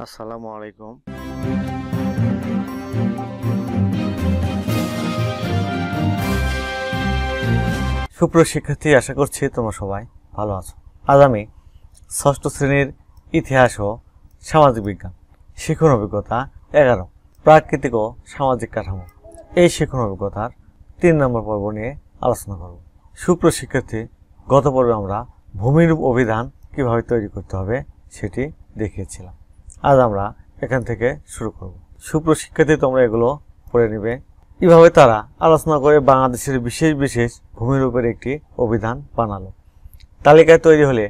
আসসালামু আলাইকুম। সুপ্রিয় শিক্ষার্থী, আশা করছি তোমরা সবাই ভালো আছো। আজ আমি ষষ্ঠ শ্রেণীর ইতিহাস ও সামাজিক বিজ্ঞান শিখন অভিজ্ঞতা 11 প্রাকৃতিক ও সামাজিক কাঠামো এই শিখন অভিজ্ঞতার 3 নম্বর পর্ব নিয়ে আলোচনা করব। সুপ্রিয় শিক্ষার্থী, গত পর্বে আমরা ভূমিরূপ অভিধান কিভাবে তৈরি করতে হবে সেটি দেখিয়েছিলাম। আজ আমরা এখান থেকে শুরু করব। সুপ্রিয় শিক্ষার্থী, তোমরা এগুলো পড়ে নেবে। এভাবে তারা আলোচনা করে বাংলাদেশের বিশেষ বিশেষ ভূমিরূপের একটি অভিধান বানালো। তালিকায় তৈরি হলে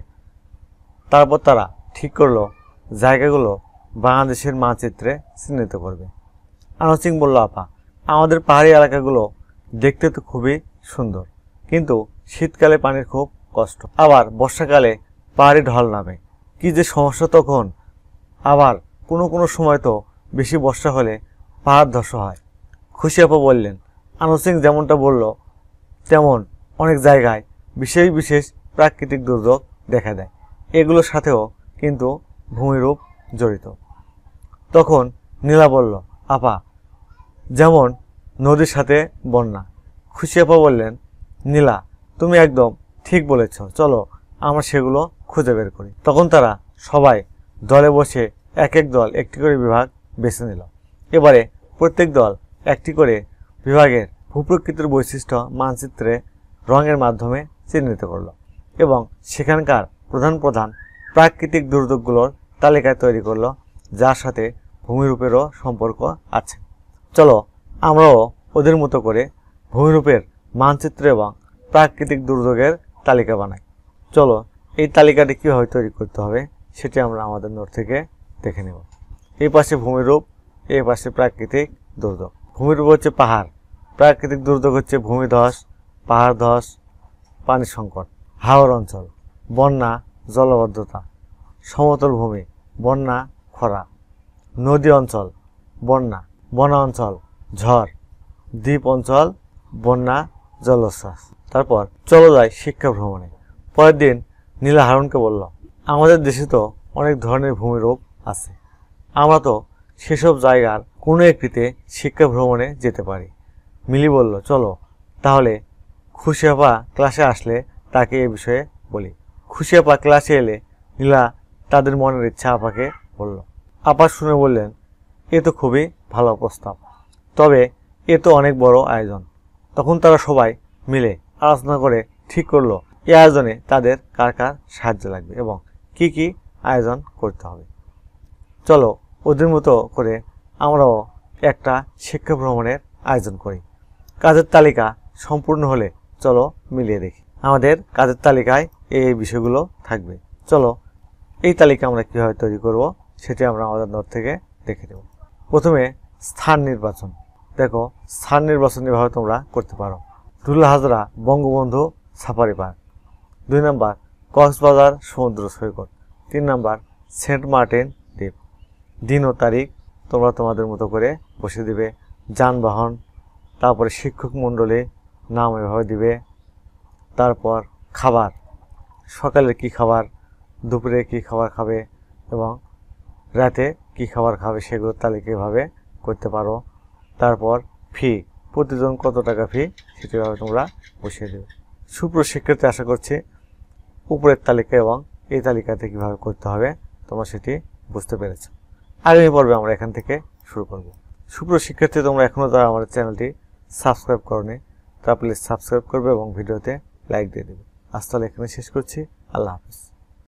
তারপর তারা ঠিক করলো জায়গাগুলো বাংলাদেশের মানচিত্রে চিহ্নিত করবে। আনোয়ার সিং বলল, আপা, আমাদের পাহাড়ি এলাকাগুলো দেখতে তো খুবই সুন্দর, কিন্তু শীতকালে পানির খুব কষ্ট, আবার বর্ষাকালে পাহাড়ি ঢল নামে, কি যে সমস্যা তখন। আবার কোনো সময় তো বেশি বর্ষা হলে পাহাড় ধস হয়। খুশি আপা বললেন, আনোয়ার সিং যেমনটা বলল তেমন অনেক জায়গায় বিশেষ বিশেষ প্রাকৃতিক দুর্যোগ দেখা দেয়, এগুলোর সাথেও কিন্তু ভূমিরূপ জড়িত। তখন নীলা বলল, আপা, যেমন নদীর সাথে বন্যা। খুশি আপা বললেন, নীলা, তুমি একদম ঠিক বলেছ, চলো আমরা সেগুলো খুঁজে বের করি। তখন তারা সবাই দলে বসে এক এক দল একটি করে বিভাগ বেছে নিল। এবারে প্রত্যেক দল একটি করে বিভাগের ভূপ্রকৃতির বৈশিষ্ট্য মানচিত্রে রঙের মাধ্যমে চিহ্নিত করল এবং সেখানকার প্রধান প্রধান প্রাকৃতিক দুর্যোগগুলোর তালিকা তৈরি করল, যার সাথে ভূমিরূপেরও সম্পর্ক আছে। চলো আমরাও ওদের মতো করে ভূমিরূপের মানচিত্র এবং প্রাকৃতিক দুর্যোগের তালিকা বানাই। চলো এই তালিকাটি কীভাবে তৈরি করতে হবে সেটি আমরা আমাদের নোট থেকে দেখে নেব। এই পাশে ভূমিরূপ, এই পাশে প্রাকৃতিক দুর্যোগ। ভূমিরূপ হচ্ছে পাহাড়, প্রাকৃতিক দুর্যোগ হচ্ছে ভূমিধস, পাহাড় ধস, পানি সংকট, হাওর অঞ্চল, বন্যা, জলবদ্ধতা, সমতল ভূমি, বন্যা, খরা, নদী অঞ্চল, বন্যা, বনা অঞ্চল, ঝড়, দ্বীপ অঞ্চল, বন্যা, জলোচ্ছ্বাস। তারপর চলো যাই শিক্ষা ভ্রমণে। পরের দিন নীলা হারুনকে বলল, আমাদের দেশে তো অনেক ধরনের ভূমিরূপ আছে, আমরা তো সেসব জায়গার কোনো একটিতে শিক্ষা ভ্রমণে যেতে পারি। মিলি বলল, চলো তাহলে খুশি আপা ক্লাসে আসলে তাকে এ বিষয়ে বলি। খুশি আপা ক্লাসে এলে নীলা তাদের মনের ইচ্ছা আপাকে বলল। আপা শুনে বললেন, এ তো খুবই ভালো প্রস্তাব, তবে এ তো অনেক বড় আয়োজন। তখন তারা সবাই মিলে আলোচনা করে ঠিক করলো এই আয়োজনে তাদের কার কার সাহায্য লাগবে এবং কি কি আয়োজন করতে হবে। চলো ওদের মতো করে আমরাও একটা শিক্ষা ভ্রমণের আয়োজন করি। কাজের তালিকা সম্পূর্ণ হলে চলো মিলিয়ে দেখি। আমাদের কাজের তালিকায় এই বিষয়গুলো থাকবে। চলো এই তালিকা আমরা কীভাবে তৈরি করব সেটি আমরা আমাদের নোট থেকে দেখে দেব। প্রথমে স্থান নির্বাচন। দেখো, স্থান নির্বাচন এভাবে তোমরা করতে পারো। Rule Hazra Bangabandhu safari park. 2 নম্বর কক্সবাজার সমুদ্র সৈকত। 3 নম্বর সেন্ট মার্টিন দ্বীপ। দিন ও তারিখ তোমরা তোমাদের মতো করে বসে দিবে। যানবাহন, তারপরে শিক্ষক মণ্ডলী নাম এভাবে দিবে। তারপর খাবার, সকালে কি খাবার, দুপুরে কি খাবার খাবে এবং রাতে কি খাবার খাবে সেগুলোর তালিকা এভাবে করতে পারো। তারপর ফি, প্রতিজন কত টাকা ফি সেটিভাবে তোমরা বসিয়ে দেবে। সুপ্রিয় শিক্ষার্থী, আশা করছি উপরের তালিকা এবং এই তালিকাতে কীভাবে করতে হবে তোমরা সেটি বুঝতে পেরেছ। আগামী পর্বে আমরা এখান থেকে শুরু করব। সুপ্রিয় শিক্ষার্থী, তোমরা এখনও যারা আমাদের চ্যানেলটি সাবস্ক্রাইব করোনি তা প্লিজ সাবস্ক্রাইব করবে এবং ভিডিওতে লাইক দিয়ে দেবে। আজ তাহলে এখানে শেষ করছি। আল্লাহ হাফিজ।